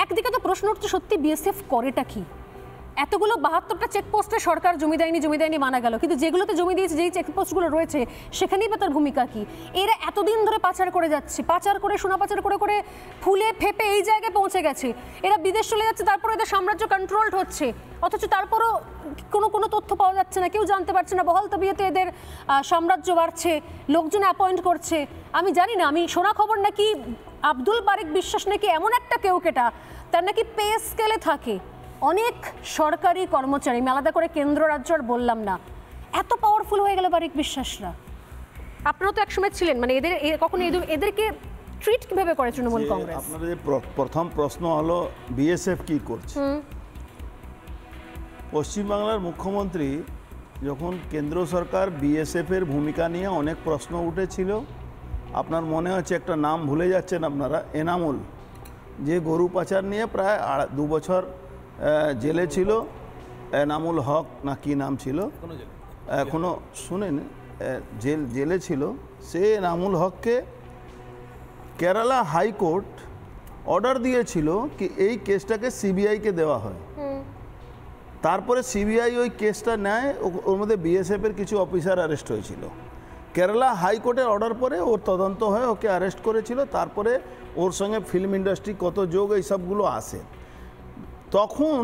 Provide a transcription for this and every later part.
একদিকে তো প্রশ্ন উঠছে সত্যি বিএসএফ করেটা কি? এতগুলো 72টা চেকপোস্টে সরকার জমি দেয়নি মানা গেল, কিন্তু যেগুলোতে জমি দিয়েছে, যেই চেকপোস্টগুলো রয়েছে সেখানেই বা তার ভূমিকা কি? এরা এতদিন ধরে পাচার করে যাচ্ছে, পাচার করে সোনা পাচার করে করে ফুলে ফেপে এই জায়গায় পৌঁছে গেছে। এরা বিদেশ চলে যাচ্ছে, তারপরে এদের সাম্রাজ্য কন্ট্রোলড হচ্ছে, অথচ তারপরও কোনো তথ্য পাওয়া যাচ্ছে না, কেউ জানতে পারছে না। বহাল তবিয়তে এদের সাম্রাজ্য বাড়ছে, লোকজন অ্যাপয়েন্ট করছে। আমি জানি না, আমি শোনা খবর নাকি আব্দুল বারিক বিশ্বাস নাকি এমন একটা কেটা তার নাকি পে স্কেলে থাকে অনেক সরকারি কর্মচারী, আমি আলাদা করে কেন্দ্র রাজ্য আর বললাম না। এত পাওয়ারফুল হয়ে গেল বারিক বিশ্বাসরা। আপনারা তো একসময় ছিলেন, মানে কখনো এদেরকে ট্রিট কিভাবে করে তৃণমূল কংগ্রেস? আপনাদের যে প্রথম প্রশ্ন হলো বিএসএফ কি করছে। পশ্চিমবাংলার মুখ্যমন্ত্রী যখন কেন্দ্র সরকার বিএসএফ এর ভূমিকা নিয়ে অনেক প্রশ্ন উঠেছিল, আপনার মনে হচ্ছে একটা নাম ভুলে যাচ্ছেন আপনারা, এনামুল, যে গরু পাচার নিয়ে প্রায় 2 বছর জেলে ছিল। এনামুল হক না কি নাম ছিল, এখনো শুনেন, জেলে ছিল। সে এনামুল হককে কেরালা হাইকোর্ট অর্ডার দিয়েছিল কি এই কেসটাকে সিবিআইকে দেওয়া হয়। তারপরে সিবিআই ওই কেসটা নেয়, ওর মধ্যে বিএসএফের কিছু অফিসার অ্যারেস্ট হয়েছিল। কেরালা হাইকোর্টের অর্ডার পরে ওর তদন্ত হয়ে ওকে অ্যারেস্ট করেছিল। তারপরে ওর সঙ্গে ফিল্ম ইন্ডাস্ট্রি কত যোগ এইসবগুলো আসে। তখন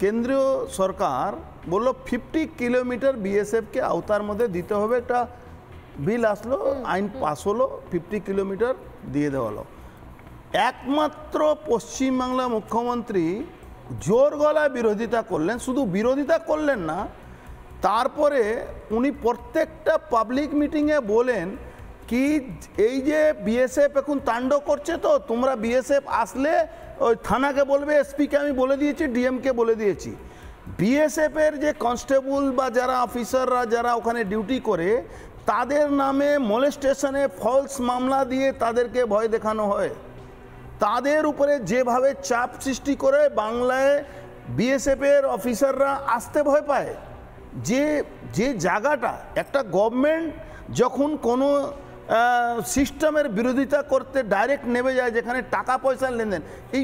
কেন্দ্রীয় সরকার বলল 50 কিলোমিটার বিএসএফকে আওতার মধ্যে দিতে হবে, একটা বিল আসলো, আইন পাস হলো, 50 কিলোমিটার দিয়ে দেওয়া হলো। একমাত্র পশ্চিমবাংলা মুখ্যমন্ত্রী জোর গলায় বিরোধিতা করলেন, শুধু বিরোধিতা করলেন না, তারপরে উনি প্রত্যেকটা পাবলিক মিটিংয়ে বলেন কি এই যে বিএসএফ এখন তাণ্ডব করছে, তো তোমরা বিএসএফ আসলে ওই থানাকে বলবে, এসপিকে আমি বলে দিয়েছি, ডিএমকে বলে দিয়েছি। বিএসএফের যে কনস্টেবল বা যারা অফিসাররা যারা ওখানে ডিউটি করে, তাদের নামে মলেস্টেশনে ফলস মামলা দিয়ে তাদেরকে ভয় দেখানো হয়। তাদের উপরে যেভাবে চাপ সৃষ্টি করে বাংলায় বিএসএফের অফিসাররা আসতে ভয় পায়। যে জায়গাটা একটা গভর্নমেন্ট যখন কোনো সিস্টেমের বিরোধিতা করতে ডাইরেক্ট নেমে যায়, যেখানে টাকা পয়সা লেনদেন, এই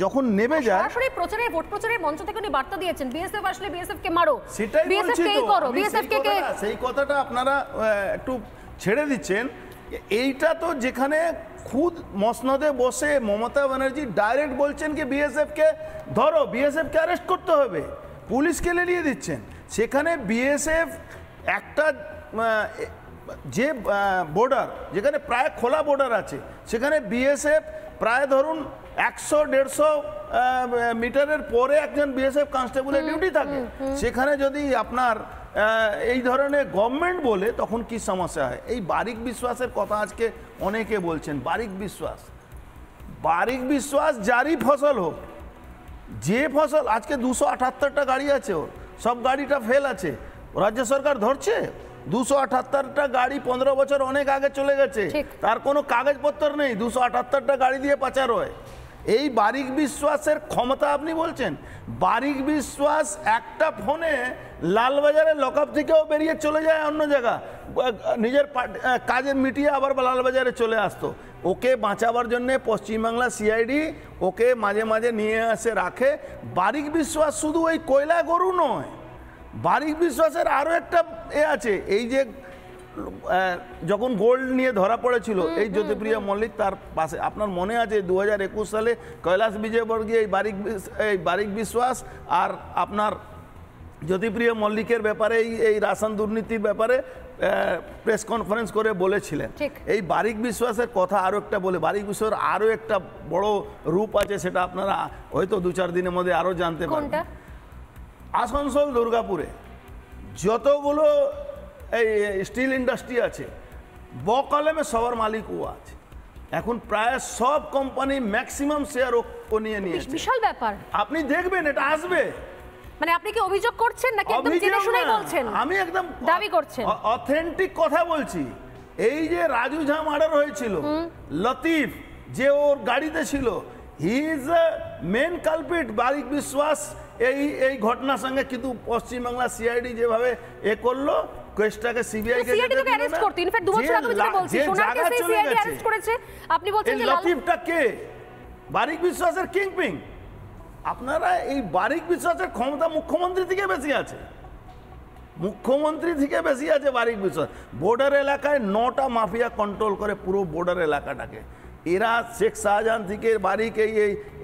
যখন নেমে যায়, সরাসরি প্রচারে ভোট প্রচারের মঞ্চ থেকে উনি বার্তা দিয়েছেন বিএসএফ আসলে বিএসএফ কে মারো, সেটাই বলছি তো। সেই কথাটা আপনারা একটু ছেড়ে দিচ্ছেন। এইটা তো যেখানে খুদ মসনদে বসে মমতা ব্যানার্জি ডাইরেক্ট বলছেন কি বিএসএফ কে ধরো, বিএসএফ কে অ্যারেস্ট করতে হবে, পুলিশকে লেলিয়ে দিচ্ছেন। সেখানে বিএসএফ একটা যে বর্ডার, যেখানে প্রায় খোলা বর্ডার আছে, সেখানে বিএসএফ প্রায় ধরুন 100-150 মিটারের পরে একজন বিএসএফ কনস্টেবলের ডিউটি থাকে। সেখানে যদি আপনার এই ধরনের গভর্নমেন্ট বলে, তখন কি সমস্যা হয়? এই বারিক বিশ্বাসের কথা আজকে অনেকে বলছেন। বারিক বিশ্বাস জারি ফসল হোক, যে ফসল আজকে 278টা গাড়ি আছে, ওর সব গাড়িটা ফেল আছে, রাজ্য সরকার ধরছে। 278টা গাড়ি 15 বছর অনেক আগে চলে গেছে, তার কোনো কাগজপত্র নেই, 278টা গাড়ি দিয়ে পাচার হয়। এই বারিক বিশ্বাসের ক্ষমতা আপনি বলছেন? বারিক বিশ্বাস একটা ফোনে লালবাজারের লকআপ থেকেও বেরিয়ে চলে যায় অন্য জায়গা, নিজের কাজের মিটিয়ে আবার লালবাজারে চলে আসতো। ওকে বাঁচাবার জন্যে পশ্চিমবাংলা সিআইডি ওকে মাঝে মাঝে নিয়ে আসে রাখে। বারিক বিশ্বাস শুধু ওই কয়লা গরু নয়, বারিক বিশ্বাসের আরও একটা আছে। এই যে যখন গোল্ড নিয়ে ধরা পড়েছিল এই জ্যোতিপ্রিয়া মল্লিক, তার পাশে আপনার মনে আছে 2021 সালে কৈলাস বিজয়বর্গীয় এই বারিক বিশ্বাস আর আপনার জ্যোতিপ্রিয়া মল্লিকের ব্যাপারে এই রাশন দুর্নীতির ব্যাপারে প্রেস কনফারেন্স করে বলেছিলেন। এই বারিক বিশ্বাসের কথা আরও একটা বলে, বারিক বিশ্বাসের আরও একটা বড় রূপ আছে, সেটা আপনারা হয়তো 2-4 দিনের মধ্যে আরও জানতে পারবেন। আসানসোল দুর্গাপুরে যতগুলো এই স্টিল ইন্ডাস্ট্রি আছে, বকলমে সবার মালিক ও আছে। এখন প্রায় সব কোম্পানি ম্যাক্সিমাম শেয়ার ও নিয়ে নিয়েছে। বিশাল ব্যাপার, আপনি দেখবেন এটা আসবে। মানে আপনি কি অভিযোগ করছেন নাকি একদম জেনে শুনেই বলছেন? আমি একদম দাবি করছেন, অথেন্টিক কথা বলছি। এই যে রাজু ঝা মার্ডার হয়েছিল, লতিফ যে ওর গাড়িতে ছিল, he is a main culprit. Barik Biswas এই ঘটনার সঙ্গে কিন্তু পশ্চিমবাংলা সিআইডি যেভাবে করলো, কেসটাকে সিবিআই কে অ্যারেস্ট করতে, ইনফ্যাক্ট 2 বছর আগে যেটা বলছি সোনার কেসে সিআইডি অ্যারেস্ট করেছে। আপনি বলছেন যে লতিফটা কে? বারিক বিশ্বাসের কিংপিং। আপনারা এই বারিক বিশ্বাসের ক্ষমতা মুখ্যমন্ত্রী থেকে বেশি আছে, মুখ্যমন্ত্রী থেকে বেশি আছে বারিক বিশ্বাস। বর্ডার এলাকায় 9টা মাফিয়া কন্ট্রোল করে পুরো বর্ডার এলাকাটাকে। এরা শেখ শাহজাহান থেকে বারিক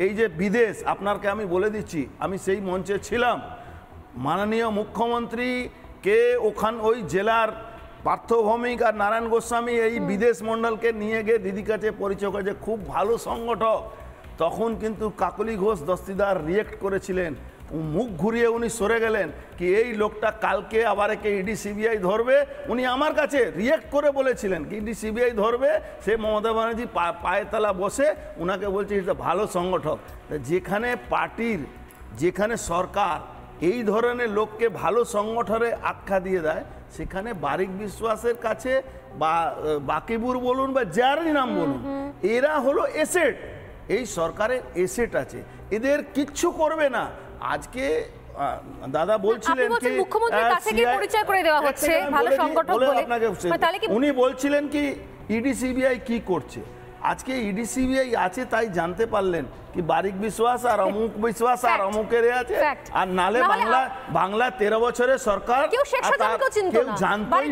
এই যে বিদেশ, আপনাকে আমি বলে দিচ্ছি, আমি সেই মঞ্চে ছিলাম, মাননীয় মুখ্যমন্ত্রী কে ওই জেলার পার্থ ভৌমিক আর নারায়ণ গোস্বামী এই বিদেশ মণ্ডলকে নিয়ে গিয়ে দিদি কাছে পরিচয় করেছে, খুব ভালো সংগঠক। তখন কিন্তু কাকলি ঘোষ দস্তিদার রিয়েক্ট করেছিলেন, মুখ ঘুরিয়ে উনি সরে গেলেন কি এই লোকটা কালকে আবার একে ইডি সিবিআই ধরবে। উনি আমার কাছে রিয়েক্ট করে বলেছিলেন কি ইডি সিবিআই ধরবে, সে মমতা ব্যানার্জি পায়ে তলা বসে উনাকে বলছে এটা ভালো সংগঠক। যেখানে পার্টির, যেখানে সরকার এই ধরনের লোককে ভালো সংগঠনে আখ্যা দিয়ে দেয়, সেখানে বারিক বিশ্বাসের কাছে বা বাকিবুর বলুন বা যারই নাম বলুন, এরা হলো এসেট, এই সরকারের এসেট আছে, এদের কিচ্ছু করবে না। আজকে দাদা বলছিলেন কি উনি বলছিলেন কি ইডি সিবিআই কি করছে। আজকে ইডি সিবিআই আছে তাই জানতে পারলেন কি বারিক বিশ্বাস আর অমুক বিশ্বাস আর অমুকের আছে, আর নালে বাংলা 13 বছরের সরকার কেউ জানতেই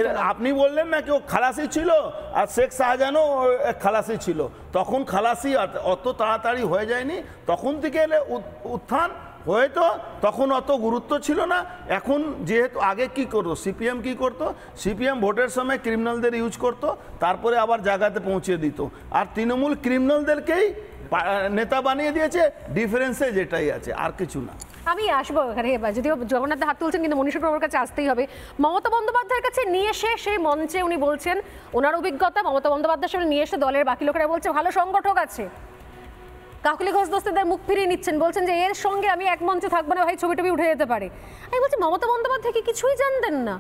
না। আপনি বললেন না কেউ খালাসি ছিল, আর শেখ শাহজাহানও খালাসি ছিল। তখন খালাসি অত তাড়াতাড়ি হয়ে যায়নি, তখন থেকে এলে উত্থান হয়তো তখন অত গুরুত্ব ছিল না। এখন যেহেতু আগে কি করতো সিপিএম, কি করতো সিপিএম ভোটের সময় ক্রিমিনালদের ইউজ করতো, তারপরে আবার জায়গাতে পৌঁছে দিত, আর তৃণমূল ক্রিমিনালদেরকেই নেতা বানিয়ে দিয়েছে। ডিফারেন্সে যেটাই আছে, আর কিছু না। আমি আসবো এখানে, যদিও জগন্নাথ হাত তুলছেন, কিন্তু মনীষা প্রভুর কাছে আসতেই হবে। মমতা বন্দ্যোপাধ্যায়ের কাছে নিয়ে এসে সেই মঞ্চে উনি বলছেন ওনার অভিজ্ঞতা, মমতা বন্দ্যোপাধ্যায়ের সামনে নিয়ে এসে দলের বাকি লোকেরা বলছে ভালো সংগঠক আছে। কাকলি ঘোষ দস্তিদার মুখ ফিরিয়ে নিচ্ছেন, বলছেন যে এর সঙ্গে আমি এক মঞ্চে থাকবো না ভাই, ছবি টবি উঠে যেতে পারে। আমি বলছি মমতা বন্দ্যোপাধ্যায় কিছুই জানতেন না,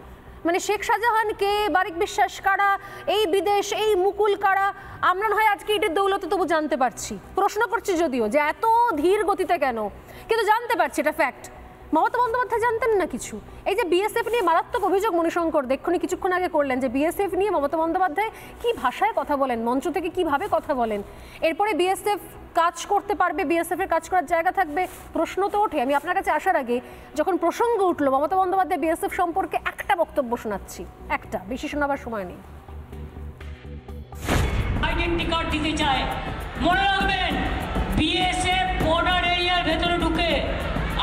মানে শেখ শাহজাহান কে, বারিক বিশ্বাস কারা, এই বিদেশ, এই মুকুল কারা, আমরা হয় আজকে ইডির দৌলতে তবু জানতে পারছি। প্রশ্ন করছি যদিও যে এত ধীর গতিতে কেন, কিন্তু জানতে পারছি, এটা ফ্যাক্ট। মমতা বন্দ্যোপাধ্যায় জানতেন না কিছু। এই যে বিএসএফ নিয়ে মারাত্মক অভিযোগ মণিশঙ্কর দেখুন কিছুক্ষণ আগে করলেন, যে বিএসএফ নিয়ে মমতা বন্দ্যোপাধ্যায় কি ভাষায় কথা বলেন, মঞ্চ থেকে কিভাবে কথা বলেন। এরপরে বিএসএফ কাজ করতে পারবে, বিএসএফ এর কাজ করার জায়গা থাকবে, প্রশ্ন তো ওঠে। আমি আপনার কাছে আসার আগে যখন প্রসঙ্গ উঠলো মমতা বন্দ্যোপাধ্যায় বিএসএফ সম্পর্কে একটা বক্তব্য শোনাচ্ছি, একটা, বেশি শোনাবার সময় নেই। আইডেন্টি কার্ড দিতে চায়, মনে রাখবেন বিএসএফ বর্ডার এরিয়ার ভেতরে ঢুকে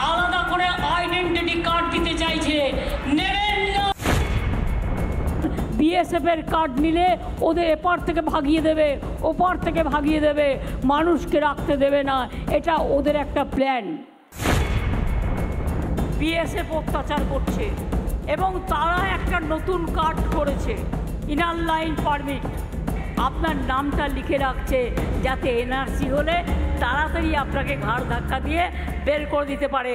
আলাদা করে আইডেন্টিটি কার্ড দিতে চাইছে, নেবেন না। বিএসএফ এর কার্ড নিলে ওদের এপার থেকে ভাগিয়ে দেবে, ওপার থেকে ভাগিয়ে দেবে, মানুষকে রাখতে দেবে না, এটা ওদের একটা প্ল্যান। বিএসএফ অত্যাচার করছে এবং তারা একটা নতুন কার্ড করেছে, ইনার লাইন পারমিট। আপনার নামটা লিখে রাখছে যাতে এনআরসি হলে তাড়াতাড়ি আপনাকে ঘাড় ধাক্কা দিয়ে বের করে দিতে পারে।